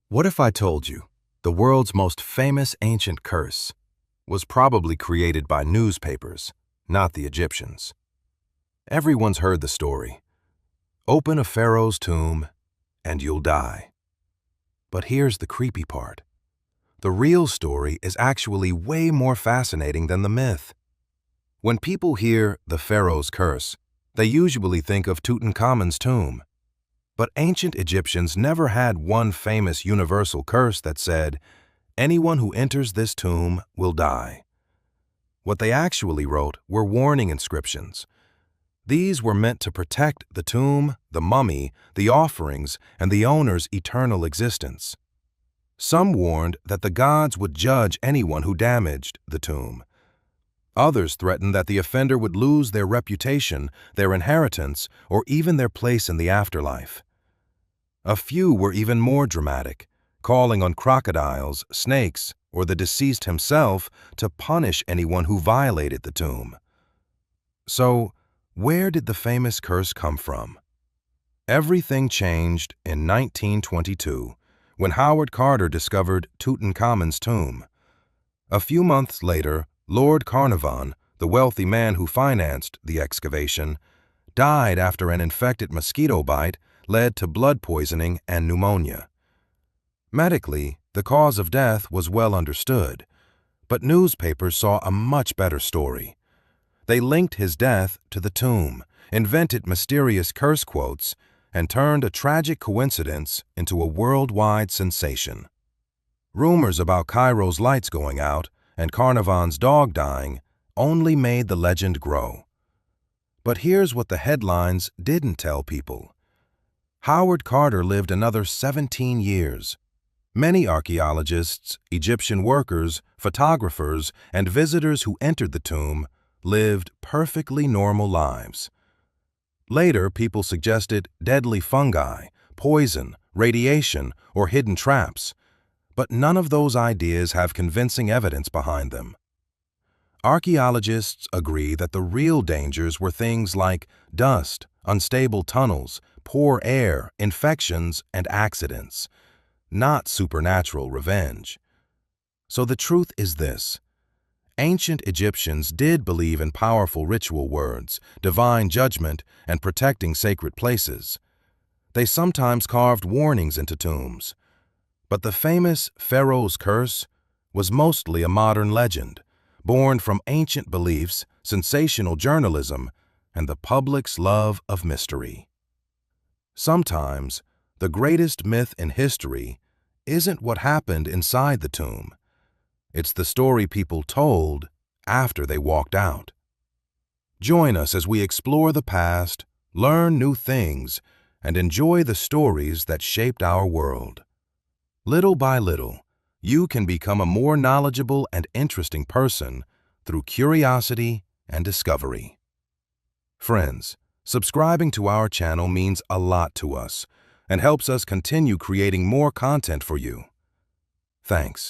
What if I told you the world's most famous ancient curse was probably created by newspapers, not the Egyptians? Everyone's heard the story. Open a pharaoh's tomb and you'll die. But here's the creepy part. The real story is actually way more fascinating than the myth. When people hear the pharaoh's curse, they usually think of Tutankhamun's tomb. But ancient Egyptians never had one famous universal curse that said, "Anyone who enters this tomb will die." What they actually wrote were warning inscriptions. These were meant to protect the tomb, the mummy, the offerings, and the owner's eternal existence. Some warned that the gods would judge anyone who damaged the tomb. Others threatened that the offender would lose their reputation, their inheritance, or even their place in the afterlife. A few were even more dramatic, calling on crocodiles, snakes, or the deceased himself to punish anyone who violated the tomb. So, where did the famous curse come from? Everything changed in 1922 when Howard Carter discovered Tutankhamun's tomb. A few months later, Lord Carnarvon, the wealthy man who financed the excavation, died after an infected mosquito bite led to blood poisoning and pneumonia. Medically, the cause of death was well understood, but newspapers saw a much better story. They linked his death to the tomb, invented mysterious curse quotes, and turned a tragic coincidence into a worldwide sensation. Rumors about Cairo's lights going out and Carnarvon's dog dying only made the legend grow. But here's what the headlines didn't tell people. Howard Carter lived another 17 years. Many archaeologists, Egyptian workers, photographers, and visitors who entered the tomb lived perfectly normal lives. Later, people suggested deadly fungi, poison, radiation, or hidden traps, but none of those ideas have convincing evidence behind them. Archaeologists agree that the real dangers were things like dust, unstable tunnels, poor air, infections, and accidents, not supernatural revenge. So the truth is this. Ancient Egyptians did believe in powerful ritual words, divine judgment, and protecting sacred places. They sometimes carved warnings into tombs. But the famous Pharaoh's curse was mostly a modern legend, born from ancient beliefs, sensational journalism, and the public's love of mystery. Sometimes, the greatest myth in history isn't what happened inside the tomb. It's the story people told after they walked out. Join us as we explore the past, learn new things, and enjoy the stories that shaped our world. Little by little, you can become a more knowledgeable and interesting person through curiosity and discovery. Friends, subscribing to our channel means a lot to us and helps us continue creating more content for you. Thanks.